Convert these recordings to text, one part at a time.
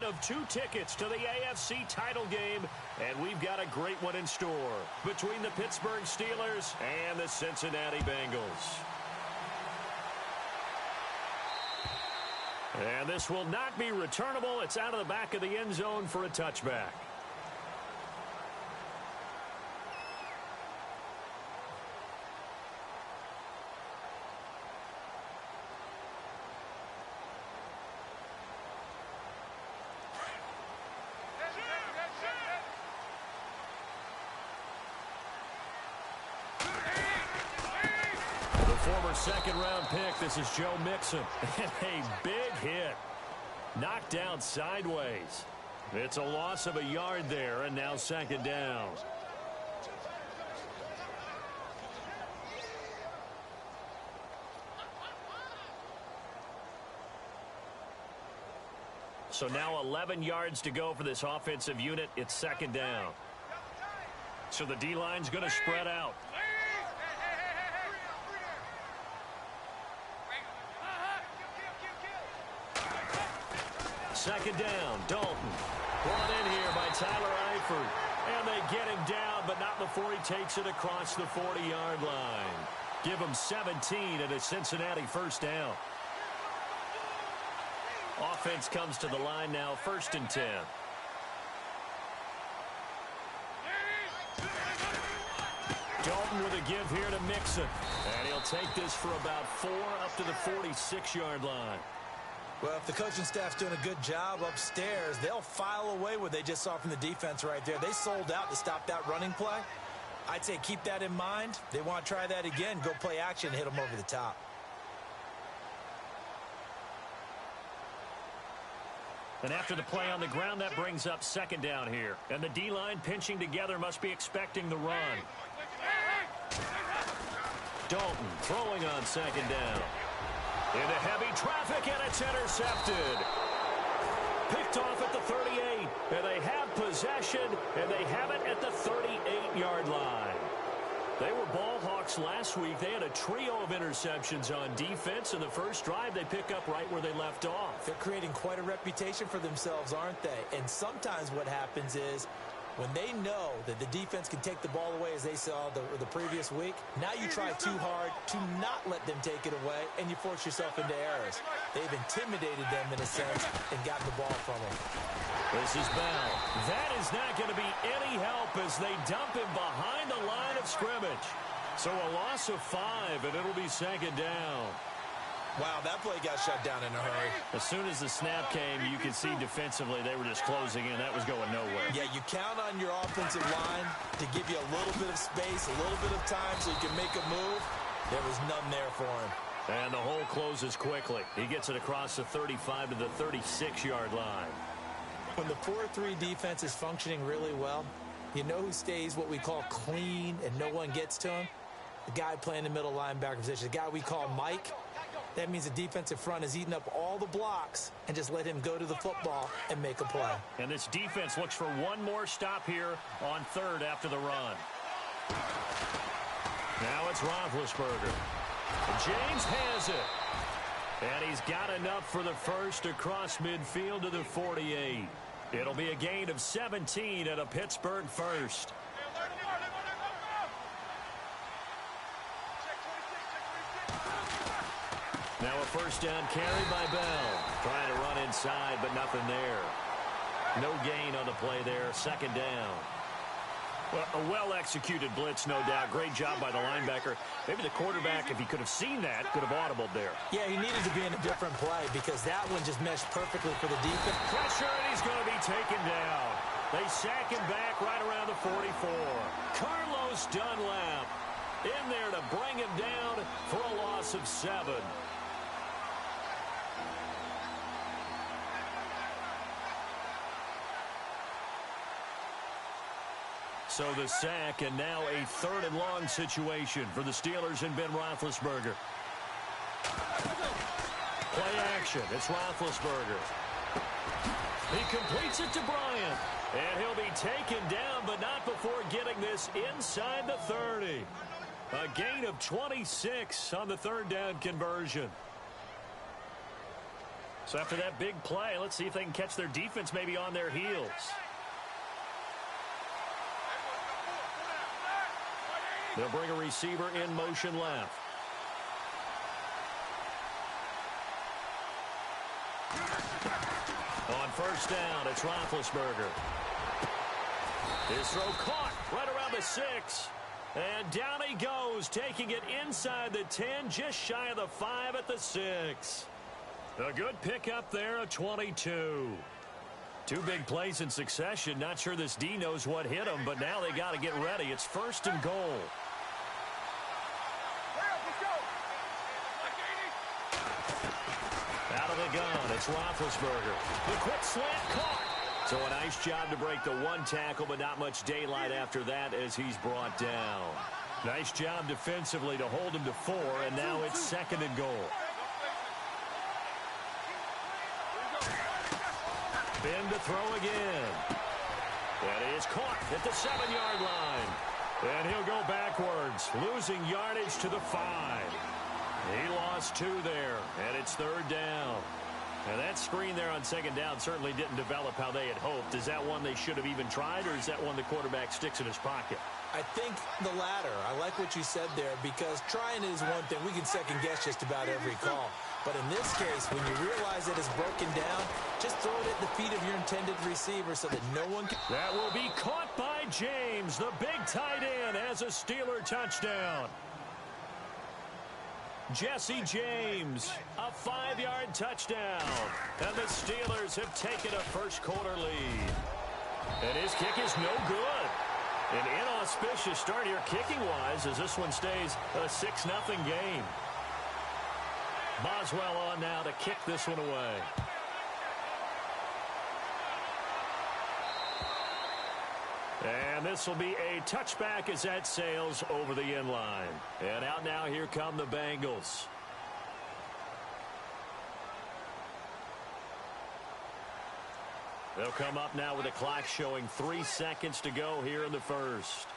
of 2 tickets to the AFC title game, and we've got a great one in store between the Pittsburgh Steelers and the Cincinnati Bengals. And this will not be returnable. It's out of the back of the end zone for a touchback. Former second-round pick, this is Joe Mixon. And a big hit. Knocked down sideways. It's a loss of a yard there, and now second down. So now 11 yards to go for this offensive unit. It's second down. So the D-line's going to spread out. Second down, Dalton. Brought in here by Tyler Eifert. And they get him down, but not before he takes it across the 40-yard line. Give him 17 at a Cincinnati first down. Offense comes to the line now, 1st and 10. Dalton with a give here to Mixon. And he'll take this for about 4 up to the 46-yard line. Well, if the coaching staff's doing a good job upstairs, they'll file away what they just saw from the defense right there. They sold out to stop that running play. I'd say keep that in mind. They want to try that again. Go play action and hit them over the top. And after the play on the ground, that brings up second down here. And the D-line pinching together must be expecting the run. Dalton throwing on second down. Into heavy traffic, and it's intercepted. Picked off at the 38, and they have possession, and they have it at the 38-yard line. They were ball hawks last week. They had a trio of interceptions on defense. In the first drive, they pick up right where they left off. They're creating quite a reputation for themselves, aren't they? And sometimes what happens is when they know that the defense can take the ball away, as they saw the previous week, now you try too hard to not let them take it away, and you force yourself into errors. They've intimidated them in a sense and gotten the ball from them. This is Bell. That is not going to be any help as they dump him behind the line of scrimmage. So a loss of 5, and it'll be second down. Wow, that play got shut down in a hurry. As soon as the snap came, you could see defensively they were just closing in. That was going nowhere. Yeah, you count on your offensive line to give you a little bit of space, a little bit of time so you can make a move. There was none there for him. And the hole closes quickly. He gets it across the 35 to the 36-yard line. When the 4-3 defense is functioning really well, you know who stays what we call clean and no one gets to him? The guy playing the middle linebacker position, the guy we call Mike. That means the defensive front is eating up all the blocks and just let him go to the football and make a play. And this defense looks for one more stop here on 3rd after the run. Now it's Roethlisberger. James has it. And he's got enough for the first across midfield to the 48. It'll be a gain of 17 at a Pittsburgh first. Now a first down carry by Bell. Trying to run inside, but nothing there. No gain on the play there. Second down. Well, a well-executed blitz, no doubt. Great job by the linebacker. Maybe the quarterback, if he could have seen that, could have audibled there. Yeah, he needed to be in a different play because that one just meshed perfectly for the defense. Pressure, and he's going to be taken down. They sack him back right around the 44. Carlos Dunlap in there to bring him down for a loss of 7. So the sack, and now a 3rd and long situation for the Steelers and Ben Roethlisberger. Play action. It's Roethlisberger. He completes it to Bryant. And he'll be taken down, but not before getting this inside the 30. A gain of 26 on the 3rd down conversion. So after that big play, let's see if they can catch their defense maybe on their heels. They'll bring a receiver in motion left. On first down, it's Roethlisberger. His throw caught right around the 6. And down he goes, taking it inside the 10, just shy of the 5 at the 6. A good pickup there, a 22. Two big plays in succession. Not sure this D knows what hit him, but now they got to get ready. It's first and goal. Out of the gun, it's Roethlisberger. The quick slant caught. So a nice job to break the one tackle, but not much daylight after that as he's brought down. Nice job defensively to hold him to 4, and now it's second and goal. Ben to throw again. That is caught at the 7-yard line. And he'll go backwards, losing yardage to the 5. He lost 2 there, and it's third down. And that screen there on second down certainly didn't develop how they had hoped. Is that one they should have even tried, or is that one the quarterback sticks in his pocket? I think the latter. I like what you said there, because trying is one thing. We can second-guess just about every call. But in this case, when you realize that it's broken down, just throw it at the feet of your intended receiver so that no one can... That will be caught by James. The big tight end has a Steeler touchdown. Jesse James, a 5-yard touchdown. And the Steelers have taken a first-quarter lead. And his kick is no good. An inauspicious start here kicking-wise as this one stays a 6-0 game. Boswell on now to kick this one away. And this will be a touchback as that sails over the end line. And out now, here come the Bengals. They'll come up now with the clock showing 3 seconds to go here in the first.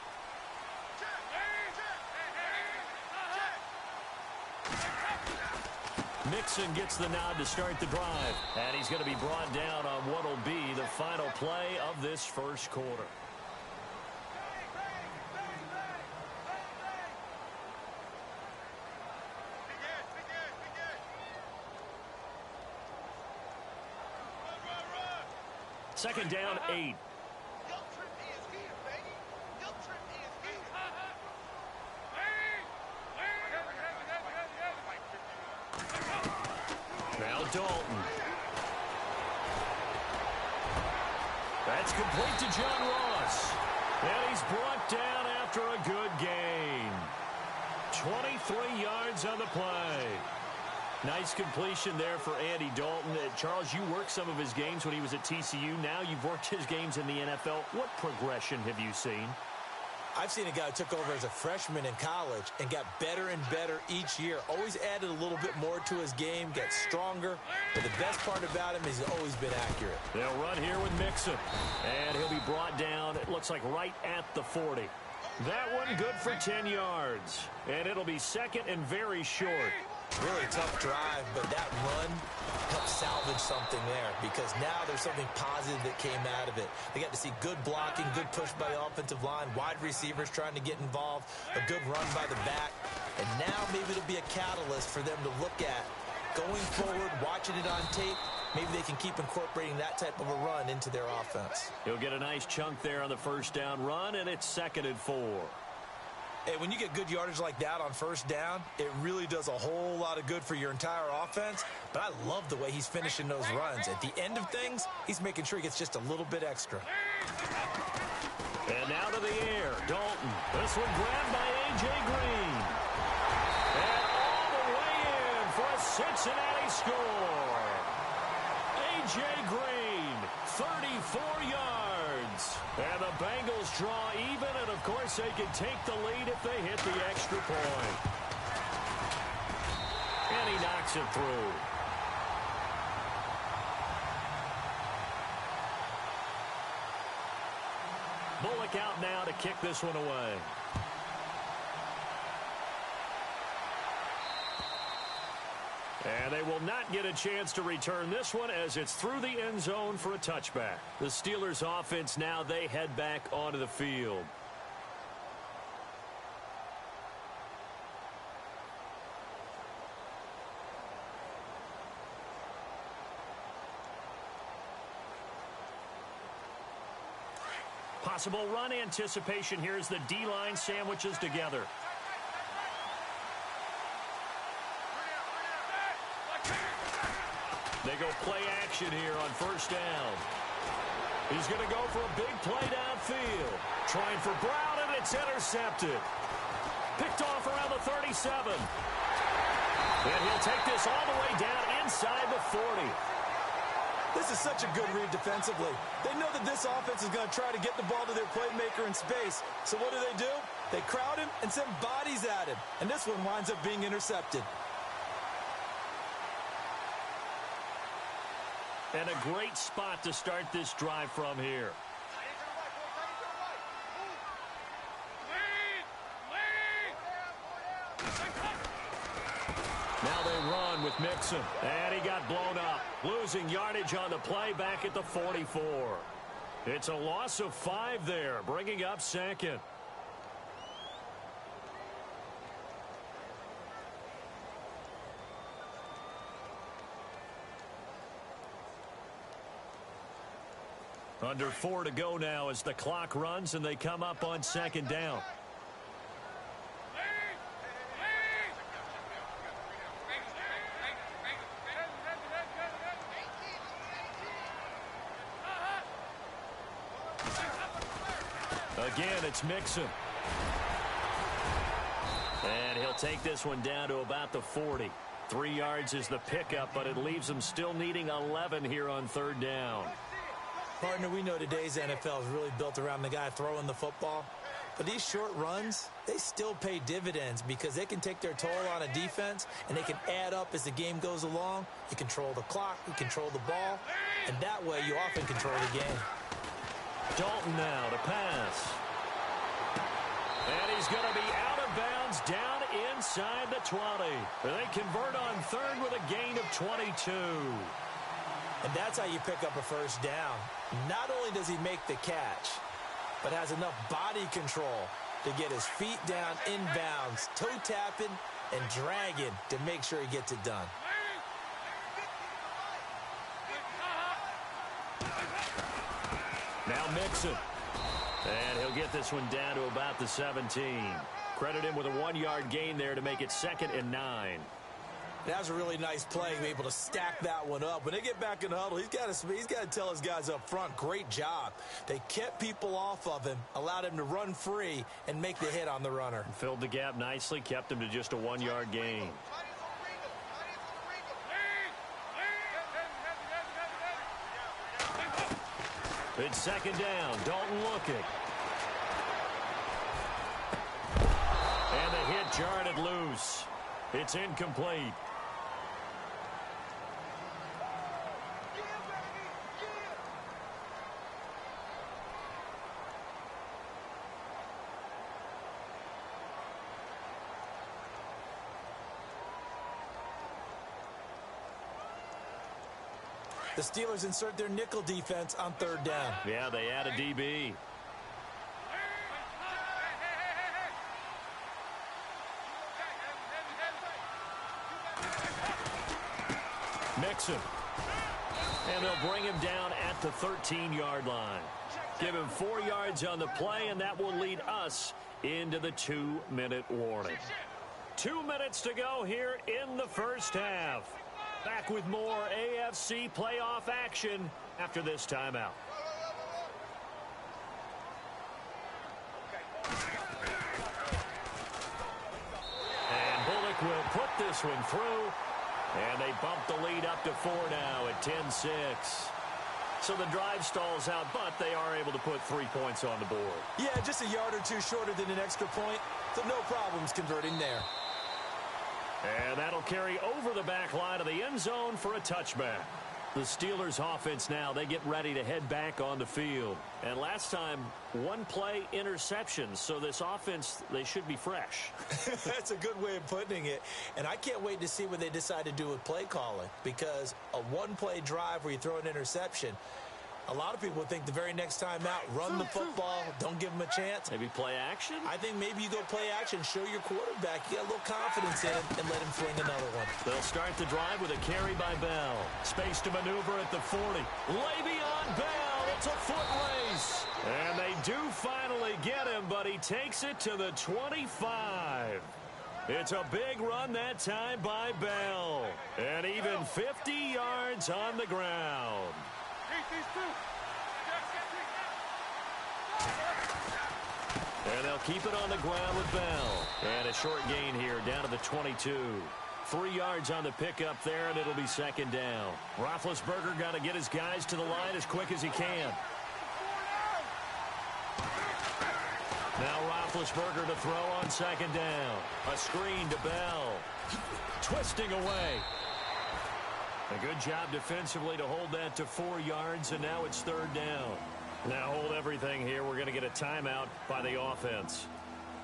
Mixon gets the nod to start the drive. And he's going to be brought down on what will be the final play of this first quarter. Second down, 8. Now Dalton. That's complete to John Ross. And he's brought down after a good gain. 23 yards on the play. Nice completion there for Andy Dalton. Charles, you worked some of his games when he was at TCU. Now you've worked his games in the NFL. What progression have you seen? I've seen a guy who took over as a freshman in college and got better and better each year. Always added a little bit more to his game, got stronger. But the best part about him is he's always been accurate. They'll run here with Mixon. And he'll be brought down, it looks like right at the 40. That one good for 10 yards. And it'll be second and very short. Really tough drive, but that run helped salvage something there, because now there's something positive that came out of it. They got to see good blocking, good push by the offensive line, wide receivers trying to get involved, a good run by the back, and now maybe it'll be a catalyst for them to look at going forward, watching it on tape. Maybe they can keep incorporating that type of a run into their offense. He'll get a nice chunk there on the first down run, and it's second and 4. Hey, when you get good yardage like that on first down, it really does a whole lot of good for your entire offense. But I love the way he's finishing those runs. At the end of things, he's making sure he gets just a little bit extra. And now to the air, Dalton. This one grabbed by A.J. Green. And all the way in for a Cincinnati score. A.J. Green, 34 yards. And the Bengals draw even, and of course they can take the lead if they hit the extra point. And he knocks it through. Bullock out now to kick this one away. And they will not get a chance to return this one as it's through the end zone for a touchback. The Steelers offense now, they head back onto the field. Possible run anticipation here as the D-line sandwiches together. They go play action here on first down. He's going to go for a big play downfield. Trying for Brown, and it's intercepted. Picked off around the 37. And he'll take this all the way down inside the 40. This is such a good read defensively. They know that this offense is going to try to get the ball to their playmaker in space. So what do? They crowd him and send bodies at him. And this one winds up being intercepted. And a great spot to start this drive from here. Now they run with Mixon. And he got blown up. Losing yardage on the play back at the 44. It's a loss of 5 there, bringing up second. Under 4 to go now as the clock runs and they come up on second down. Again, it's Mixon. And he'll take this one down to about the 40. 3 yards is the pickup, but it leaves him still needing 11 here on third down. Partner, we know today's NFL is really built around the guy throwing the football. But these short runs, they still pay dividends because they can take their toll on a defense and they can add up as the game goes along. You control the clock, you control the ball, and that way you often control the game. Dalton now to pass. And he's going to be out of bounds down inside the 20. They convert on third with a gain of 22. And that's how you pick up a first down. Not only does he make the catch, but has enough body control to get his feet down inbounds, toe tapping and dragging to make sure he gets it done. Now Mixon. And he'll get this one down to about the 17. Credit him with a 1-yard gain there to make it 2nd and 9. That was a really nice play to be able to stack that one up. When they get back in the huddle, he's got to tell his guys up front, great job. They kept people off of him, allowed him to run free, and make the hit on the runner. Filled the gap nicely, kept him to just a 1-yard gain. It's 2nd down. Dalton looking. And the hit jarred it loose. It's incomplete. The Steelers insert their nickel defense on third down. Yeah, they add a DB. Mixon. And they'll bring him down at the 13-yard line. Give him 4 yards on the play, and that will lead us into the 2-minute warning. 2 minutes to go here in the first half. Back with more AFC playoff action after this timeout. And Bullock will put this one through. And they bump the lead up to 4 now at 10-6. So the drive stalls out, but they are able to put 3 points on the board. Yeah, just a yard or two shorter than an extra point. So no problems converting there. And that'll carry over the back line of the end zone for a touchback. The Steelers offense now, they get ready to head back on the field. And last time, one play interception. So this offense, they should be fresh. That's a good way of putting it. And I can't wait to see what they decide to do with play calling. Because a one-play drive where you throw an interception, a lot of people would think the very next time out, run the football, don't give them a chance. Maybe play action? I think maybe you go play action, show your quarterback you got a little confidence in him, and let him fling another one. They'll start the drive with a carry by Bell. Space to maneuver at the 40. Le'Veon Bell, it's a foot race. And they do finally get him, but he takes it to the 25. It's a big run that time by Bell. And even 50 yards on the ground. And they'll keep it on the ground with Bell. And a short gain here down to the 22. 3 yards on the pickup there, and it'll be second down. Roethlisberger got to get his guys to the line as quick as he can. Now Roethlisberger to throw on second down. A screen to Bell. Twisting away. A good job defensively to hold that to 4 yards, and now it's third down. Now hold everything here. We're going to get a timeout by the offense,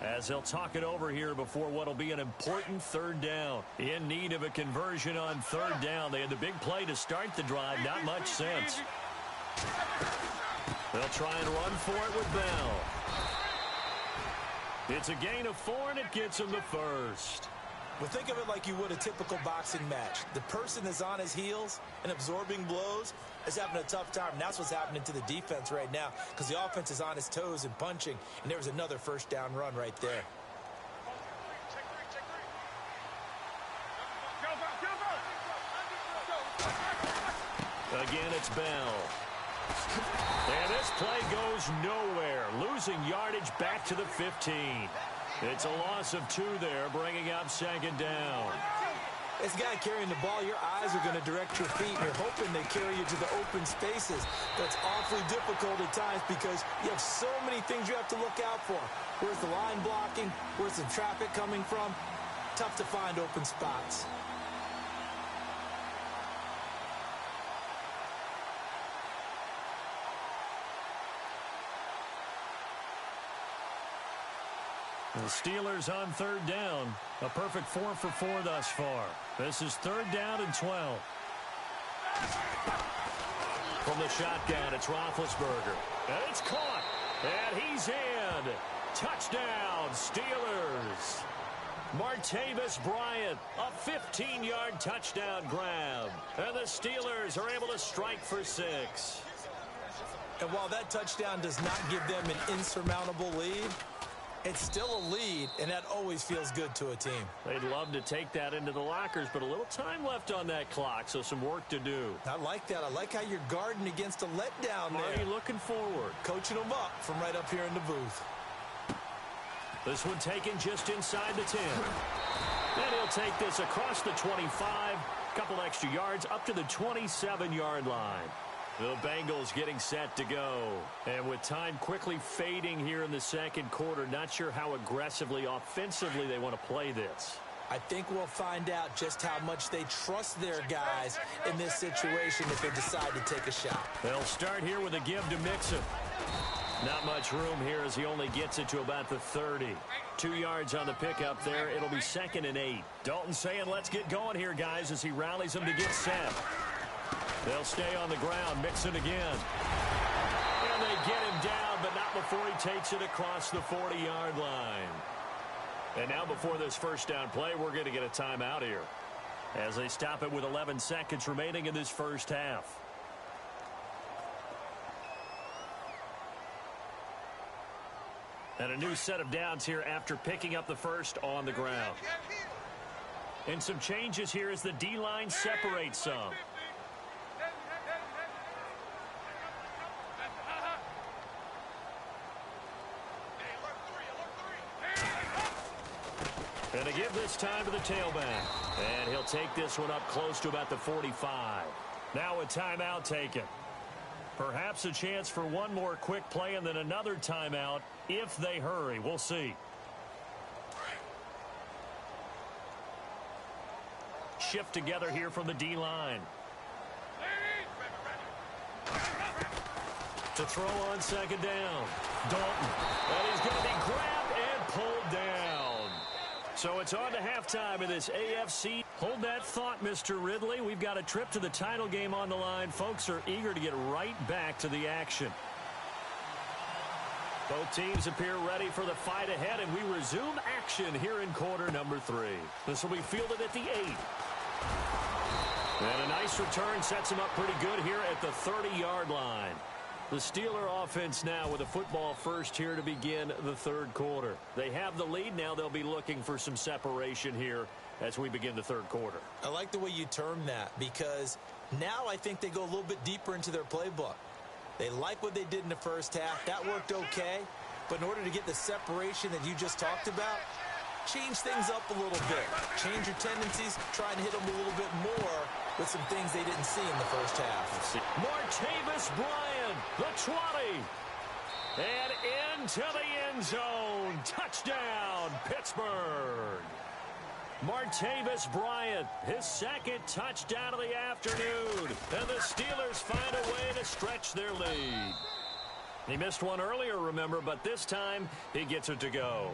as they'll talk it over here before what will be an important third down. In need of a conversion on third down. They had the big play to start the drive. Not much sense. They'll try and run for it with Bell. It's a gain of 4, and it gets him the first. Well, think of it like you would a typical boxing match. The person is on his heels and absorbing blows is having a tough time. And that's what's happening to the defense right now, because the offense is on his toes and punching. And there was another first down run right there. Again, it's Bell. And this play goes nowhere. Losing yardage back to the 15. It's a loss of 2 there, bringing up second down. This guy carrying the ball, your eyes are going to direct your feet, and you're hoping they carry you to the open spaces. That's awfully difficult at times because you have so many things you have to look out for. Where's the line blocking? Where's the traffic coming from? Tough to find open spots. The Steelers on third down. A perfect 4 for 4 thus far. This is third down and 12. From the shotgun, it's Roethlisberger. And it's caught. And he's in. Touchdown, Steelers. Martavis Bryant, a 15-yard touchdown grab. And the Steelers are able to strike for 6. And while that touchdown does not give them an insurmountable lead, it's still a lead, and that always feels good to a team. They'd love to take that into the lockers, but a little time left on that clock, so some work to do. I like that. I like how you're guarding against a letdown there. Are you looking forward? Coaching them up from right up here in the booth. This one taken just inside the 10. And he'll take this across the 25, couple extra yards up to the 27-yard line. The Bengals getting set to go. And with time quickly fading here in the second quarter, not sure how aggressively, offensively they want to play this. I think we'll find out just how much they trust their guys in this situation if they decide to take a shot. They'll start here with a give to Mixon. Not much room here as he only gets it to about the 30. 2 yards on the pickup there. It'll be second and 8. Dalton saying, let's get going here, guys, as he rallies them to get set. They'll stay on the ground. Mixon again. And they get him down, but not before he takes it across the 40-yard line. And now before this first down play, we're going to get a timeout here, as they stop it with 11 seconds remaining in this first half. And a new set of downs here after picking up the first on the ground. And some changes here as the D-line separates some. And they give this time to the tailback. And he'll take this one up close to about the 45. Now a timeout taken. Perhaps a chance for one more quick play and then another timeout if they hurry. We'll see. Shift together here from the D-line. To throw on second down. Dalton. And he's going to be grabbed and pulled down. So it's on to halftime in this AFC. Hold that thought, Mr. Ridley. We've got a trip to the title game on the line. Folks are eager to get right back to the action. Both teams appear ready for the fight ahead, and we resume action here in quarter number 3. This will be fielded at the 8. And a nice return sets him up pretty good here at the 30-yard line. The Steeler offense now with a football first here to begin the third quarter. They have the lead. Now they'll be looking for some separation here as we begin the third quarter. I like the way you term that, because now I think they go a little bit deeper into their playbook. They like what they did in the first half. That worked okay. But in order to get the separation that you just talked about, change things up a little bit. Change your tendencies. Try and hit them a little bit more with some things they didn't see in the first half. Martavis Bryant, the 20. And into the end zone. Touchdown, Pittsburgh. Martavis Bryant, his second touchdown of the afternoon. And the Steelers find a way to stretch their lead. He missed one earlier, remember, but this time he gets it to go.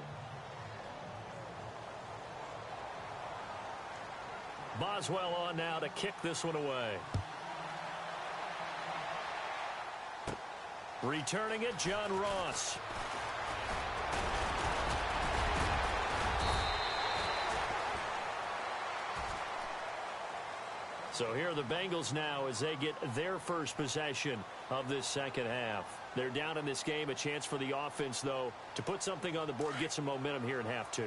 Boswell on now to kick this one away. Returning it, John Ross. So here are the Bengals now as they get their first possession of this second half. They're down in this game. A chance for the offense, though, to put something on the board, get some momentum here in half 2.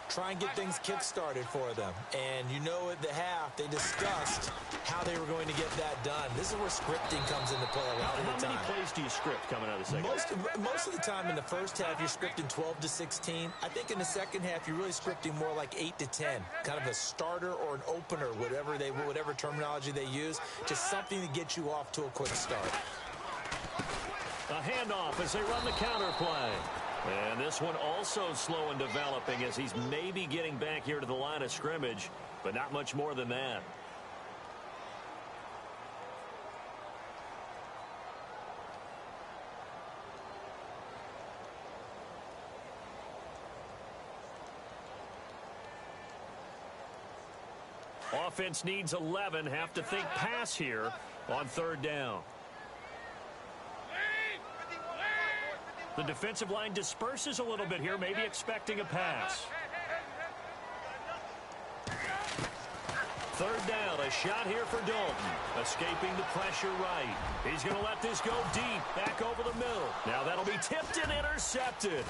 Try and get things kick-started for them. And you know at the half, they discussed how they were going to get that done. This is where scripting comes into play a lot of the time. How many plays do you script coming out of the second half? Most of the time in the first half, you're scripting 12 to 16. I think in the second half, you're really scripting more like 8 to 10. Kind of a starter or an opener, whatever terminology they use. Just something to get you off to a quick start. A handoff as they run the counter play. And this one also slow in developing as he's maybe getting back here to the line of scrimmage, but not much more than that. Offense needs 11. Have to think pass here on third down. The defensive line disperses a little bit here, maybe expecting a pass. Third down, a shot here for Dalton. Escaping the pressure right. He's going to let this go deep, back over the middle. Now that'll be tipped and intercepted.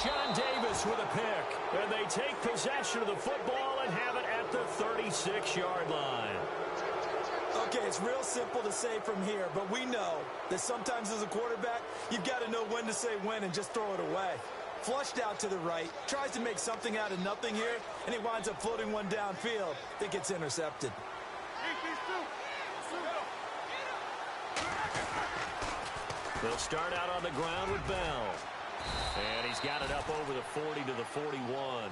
Sean Davis with a pick. And they take possession of the football and have it at the 36-yard line. Okay, it's real simple to say from here, but we know that sometimes as a quarterback, you've got to know when to say when and just throw it away. Flushed out to the right, tries to make something out of nothing here, and he winds up floating one downfield that gets intercepted. They'll start out on the ground with Bell. And he's got it up over the 40 to the 41.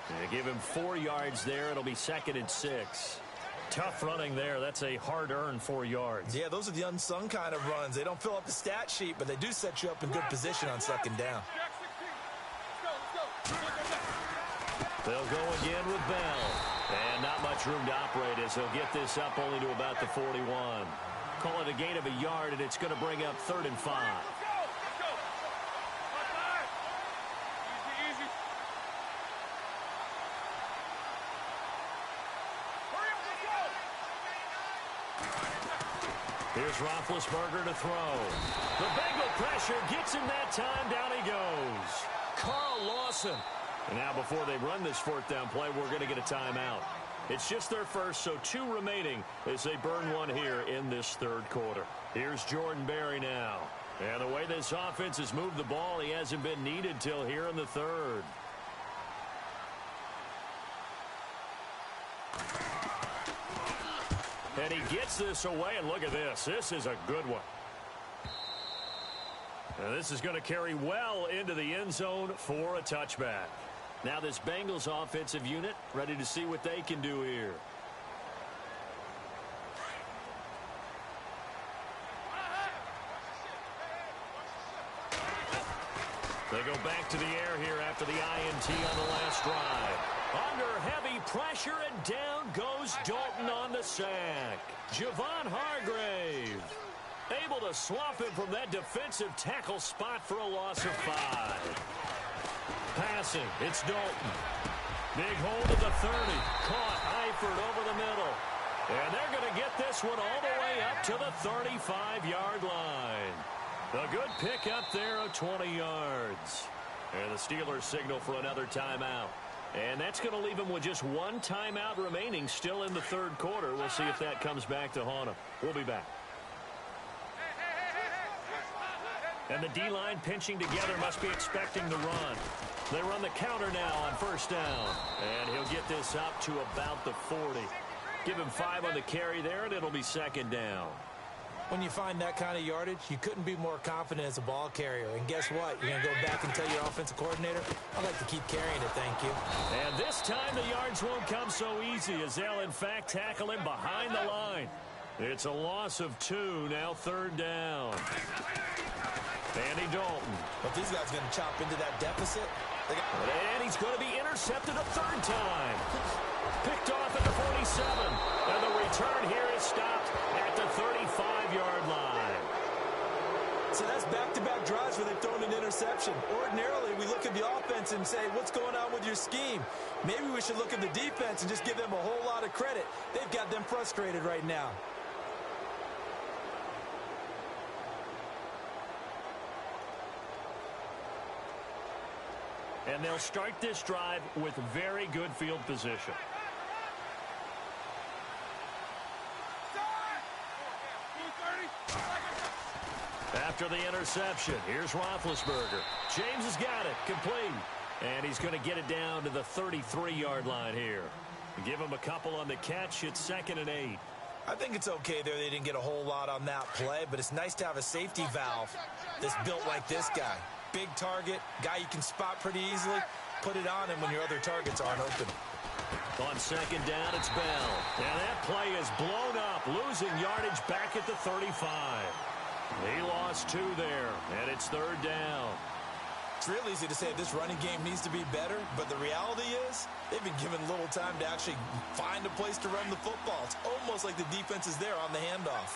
And they give him 4 yards there. It'll be 2nd and 6. Tough running there. That's a hard-earned 4 yards. Yeah, those are the unsung kind of runs. They don't fill up the stat sheet, but they do set you up in good position on 2nd down. They'll go again with Bell. And not much room to operate as they'll get this up only to about the 41. Call it a gain of a yard, and it's going to bring up 3rd and 5. Here's Roethlisberger to throw. The Bengal pressure gets him that time. Down he goes. Carl Lawson. And now before they run this 4th down play, we're going to get a timeout. It's just their first, so 2 remaining as they burn one here in this 3rd quarter. Here's Jordan Berry now. And the way this offense has moved the ball, he hasn't been needed till here in the 3rd. And he gets this away, and look at this. This is a good one. And this is going to carry well into the end zone for a touchback. Now this Bengals offensive unit ready to see what they can do here. They go back to the air here after the INT on the last drive. Under heavy pressure, and down goes Dalton on the sack. Javon Hargrave able to swap him from that defensive tackle spot for a loss of 5. Passing, it's Dalton. Big hold of the 30. Caught Eifert over the middle. And they're going to get this one all the way up to the 35-yard line. A good pick up there of 20 yards. And the Steelers signal for another timeout. And that's going to leave them with just one timeout remaining still in the third quarter. We'll see if that comes back to haunt them. We'll be back. And the D-line pinching together must be expecting the run. They run the counter now on first down. And he'll get this up to about the 40. Give him 5 on the carry there, and it'll be second down. When you find that kind of yardage, you couldn't be more confident as a ball carrier. And guess what? You're going to go back and tell your offensive coordinator, I'd like to keep carrying it, thank you. And this time the yards won't come so easy as they'll, in fact, tackle him behind the line. It's a loss of 2, now third down. Andy Dalton. But these guys going to chop into that deficit? And he's going to be intercepted a third time. Picked off at the 47. And the return here is stopped at the 35-yard line. So that's back-to-back drives where they've thrown an interception. Ordinarily, we look at the offense and say, what's going on with your scheme? Maybe we should look at the defense and just give them a whole lot of credit. They've got them frustrated right now. And they'll start this drive with very good field position. After the interception, here's Roethlisberger. James has got it, complete. And he's going to get it down to the 33-yard line here. Give him a couple on the catch. It's 2nd and 8. I think it's okay there. They didn't get a whole lot on that play, but it's nice to have a safety valve that's built like this guy. Big target, guy you can spot pretty easily. Put it on him when your other targets aren't open. On second down, it's Bell. And that play is blown up, losing yardage back at the 35. He lost 2 there, and it's third down. It's real easy to say this running game needs to be better, but the reality is they've been given little time to actually find a place to run the football. It's almost like the defense is there on the handoff.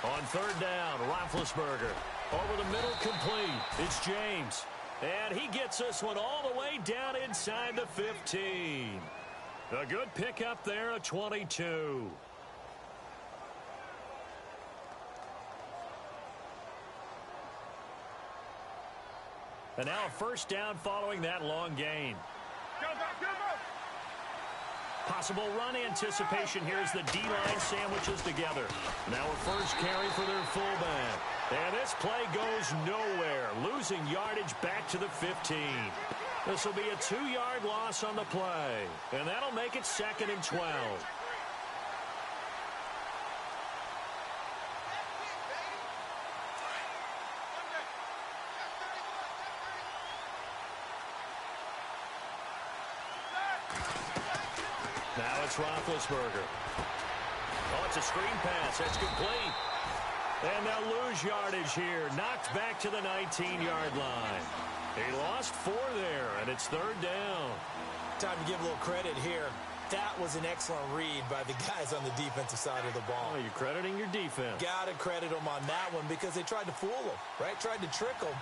On third down, Roethlisberger. Over the middle, complete. It's James. And he gets this one all the way down inside the 15. A good pickup there, a 22. And now a first down following that long gain. Possible run anticipation here as the D-line sandwiches together. Now a first carry for their fullback. And this play goes nowhere, losing yardage back to the 15. This will be a 2-yard loss on the play. And that'll make it 2nd and 12. Now it's Roethlisberger. Oh, it's a screen pass. That's complete. And they'll lose yardage here. Knocked back to the 19-yard line. He lost 4 there, and it's third down. Time to give a little credit here. That was an excellent read by the guys on the defensive side of the ball. Oh, you're crediting your defense. Got to credit them on that one because they tried to fool them, right? Tried to trick them.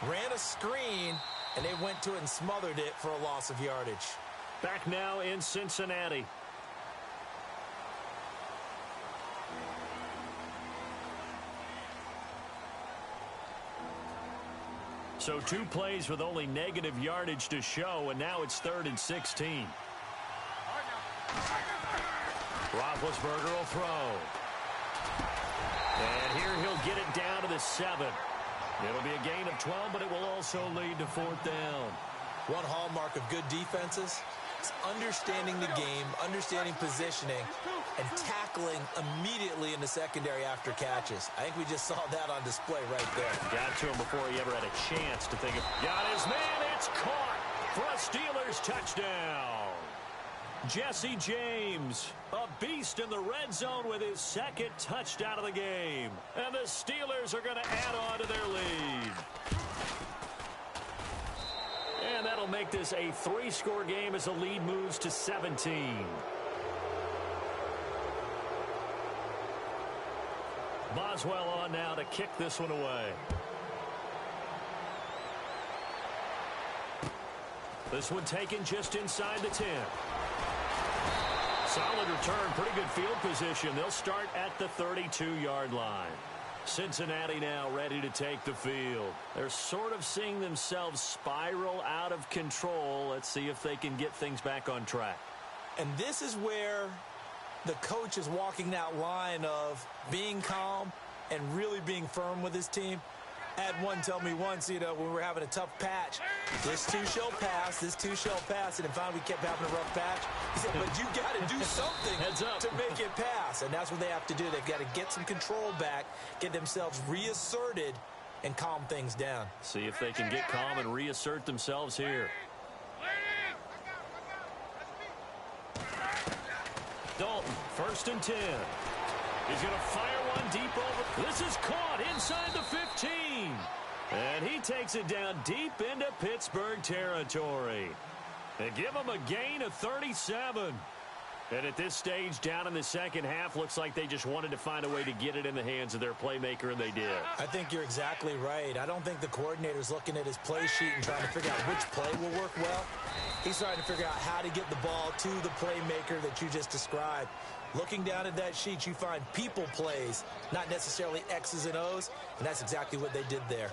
Ran a screen, and they went to it and smothered it for a loss of yardage. Back now in Cincinnati. So 2 plays with only negative yardage to show, and now it's 3rd and 16. Roethlisberger will throw. And here he'll get it down to the 7. It'll be a gain of 12, but it will also lead to 4th down. One hallmark of good defenses is understanding the game, understanding positioning, and tackling immediately in the secondary after catches. I think we just saw that on display right there. Got to him before he ever had a chance to think of. Got his man. It's caught. for a Steelers touchdown. Jesse James, a beast in the red zone with his second touchdown of the game. And the Steelers are going to add on to their lead. And that'll make this a 3-score game as the lead moves to 17. Boswell on now to kick this one away. This one taken just inside the 10. Solid return, pretty good field position. They'll start at the 32-yard line. Cincinnati now ready to take the field. They're sort of seeing themselves spiral out of control. Let's see if they can get things back on track. And this is where the coach is walking that line of being calm and really being firm with his team. I had one tell me once, when we were having a tough patch, this too shall pass, this too shall pass, and then finally we kept having a rough patch. He said, but you got to do something to make it pass, and that's what they have to do. They've got to get some control back, get themselves reasserted, and calm things down. See if they can get calm and reassert themselves here. Dalton, 1st and 10. He's going to fire one deep over. This is caught inside the 15. And he takes it down deep into Pittsburgh territory. They give him a gain of 37. And at this stage, down in the second half, looks like they just wanted to find a way to get it in the hands of their playmaker, and they did. I think you're exactly right. I don't think the coordinator's looking at his play sheet and trying to figure out which play will work well. He's trying to figure out how to get the ball to the playmaker that you just described. Looking down at that sheet, you find people plays, not necessarily X's and O's, and that's exactly what they did there.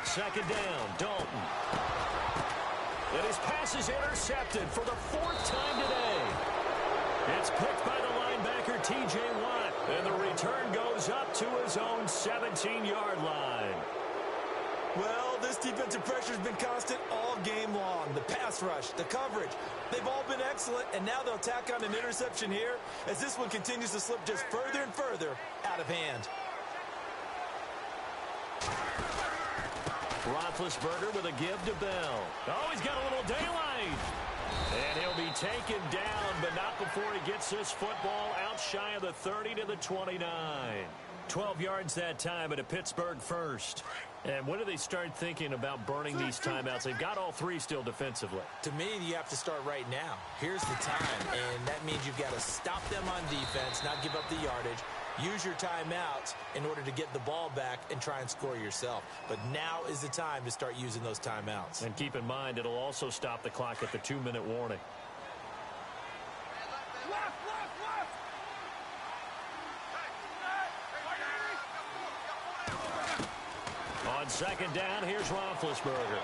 Second down, Dalton. And his pass is intercepted for the 4th time today. It's picked by the linebacker, T.J. Watt. And the return goes up to his own 17-yard line. Well, this defensive pressure has been constant all game long. The pass rush, the coverage, they've all been excellent, and now they'll tack on an interception here as this one continues to slip just further and further out of hand. Roethlisberger with a give to Bell. Oh, he's got a little daylight. And he'll be taken down, but not before he gets this football out shy of the 30 to the 29. 12 yards that time at a Pittsburgh first. And when do they start thinking about burning these timeouts? They've got all 3 still defensively. To me, you have to start right now. Here's the time, and that means you've got to stop them on defense, not give up the yardage. Use your timeouts in order to get the ball back and try and score yourself. But now is the time to start using those timeouts. And keep in mind, it'll also stop the clock at the 2-minute warning. On second down, here's Roethlisberger.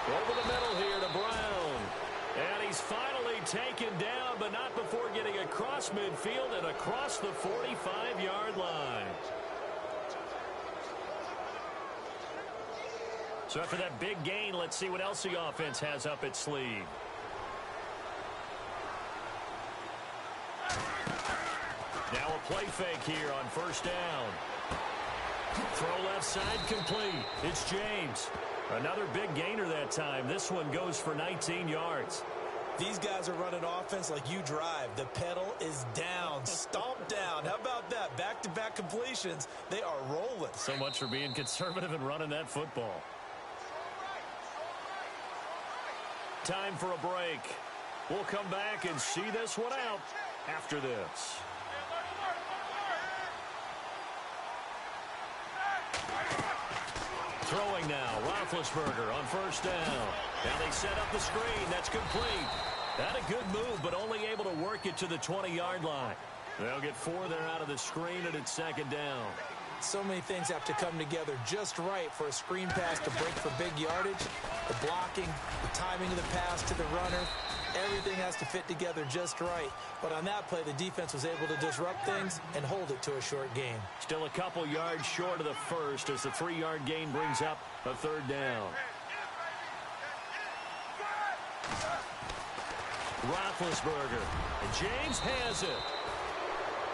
Over the middle here to Brown. And he's finally taken down, but not before getting across midfield and across the 45-yard line. So after that big gain, let's see what else the offense has up its sleeve. Now a play fake here on 1st down. Throw left side complete. It's James. Another big gainer that time. This one goes for 19 yards. These guys are running offense like you drive. The pedal is down, stomped down. How about that? Back-to-back completions. They are rolling. So much for being conservative and running that football. Time for a break. We'll come back and see this one out after this. Throwing now, Roethlisberger on 1st down. Now they set up the screen. That's complete. Not a good move, but only able to work it to the 20-yard line. They'll get 4 there out of the screen, and it's 2nd down. So many things have to come together just right for a screen pass to break for big yardage. The blocking, the timing of the pass to the runner, everything has to fit together just right. But on that play, the defense was able to disrupt things and hold it to a short gain. Still a couple yards short of the first as the 3-yard gain brings up a 3rd down. Roethlisberger. And James has it.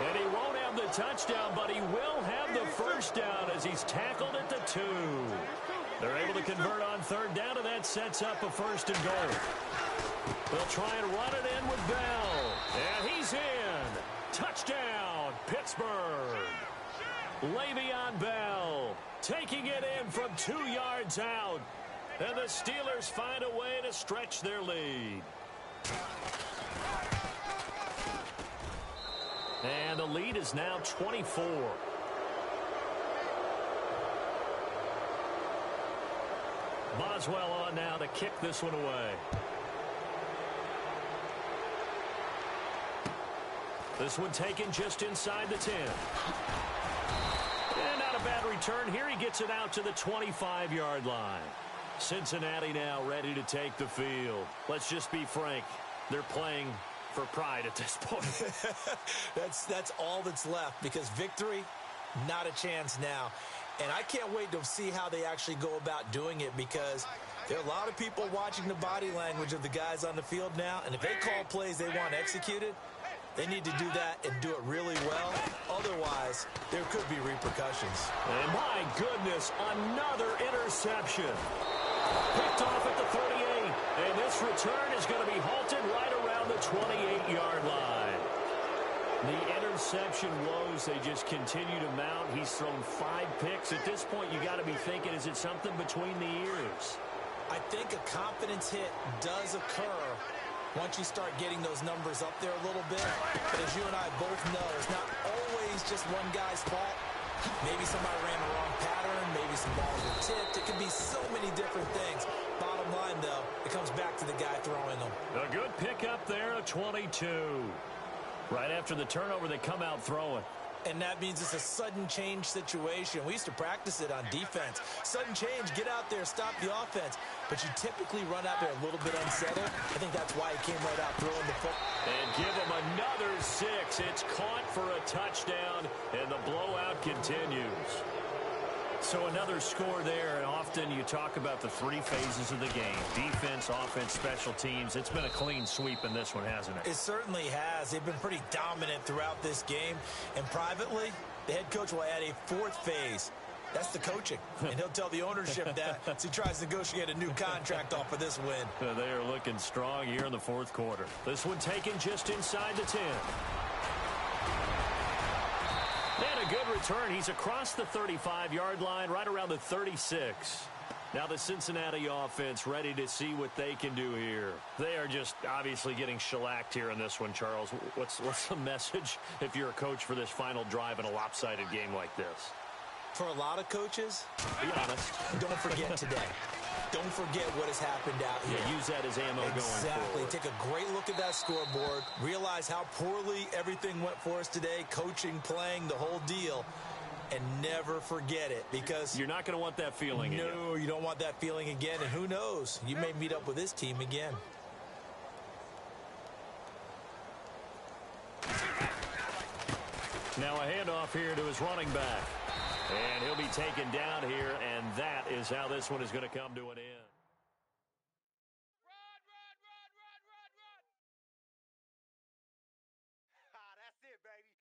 And he won't have the touchdown, but he will have the first down as he's tackled at the 2. They're able to convert on third down, and that sets up a first and goal. They'll try and run it in with Bell. And he's in. Touchdown, Pittsburgh. Le'Veon Bell taking it in from 2 yards out. And the Steelers find a way to stretch their lead. And the lead is now 24. Boswell on now to kick this one away. This one taken just inside the 10. And not a bad return here. He gets it out to the 25-yard line. Cincinnati now ready to take the field. Let's just be frank. They're playing for pride at this point. That's all that's left, because victory, not a chance now. And I can't wait to see how they actually go about doing it, because there are a lot of people watching the body language of the guys on the field now, and if they call plays they want executed, they need to do that and do it really well. Otherwise, there could be repercussions. And my goodness, another interception. Picked off at the 38, and this return is going to be halted right around the 28-yard line. The interception woes, they just continue to mount. He's thrown 5 picks. At this point, you got to be thinking, is it something between the ears? I think a confidence hit does occur once you start getting those numbers up there a little bit. But as you and I both know, it's not always just one guy's fault. Maybe somebody ran the wrong pattern. Maybe some balls were tipped. It can be so many different things. Bottom line, though, it comes back to the guy throwing them. A good pickup there, a 22. Right after the turnover, they come out throwing. And that means it's a sudden change situation. We used to practice it on defense. Sudden change, get out there, stop the offense. But you typically run out there a little bit unsettled. I think that's why he came right out throwing the football. And give him another 6. It's caught for a touchdown, and the blowout continues. So another score there, and often you talk about the 3 phases of the game. Defense, offense, special teams. It's been a clean sweep in this one, hasn't it? It certainly has. They've been pretty dominant throughout this game. And privately, the head coach will add a 4th phase. That's the coaching. And he'll tell the ownership that as he tries to negotiate a new contract off of this win. They are looking strong here in the 4th quarter. This one taken just inside the 10. And a good return. He's across the 35-yard line, right around the 36. Now the Cincinnati offense ready to see what they can do here. They are just obviously getting shellacked here in this one, Charles. What's the message if you're a coach for this final drive in a lopsided game like this? For a lot of coaches, be honest, don't forget today. Don't forget what has happened out here. Yeah, use that as ammo going forward. Exactly. Take a great look at that scoreboard. Realize how poorly everything went for us today. Coaching, playing, the whole deal. And never forget it, because you're not going to want that feeling again. No, you don't want that feeling again. And who knows? You may meet up with this team again. Now a handoff here to his running back. And he'll be taken down here, and that is how this one is going to come to an end. Run, run, run, run, run, run. That's it, baby.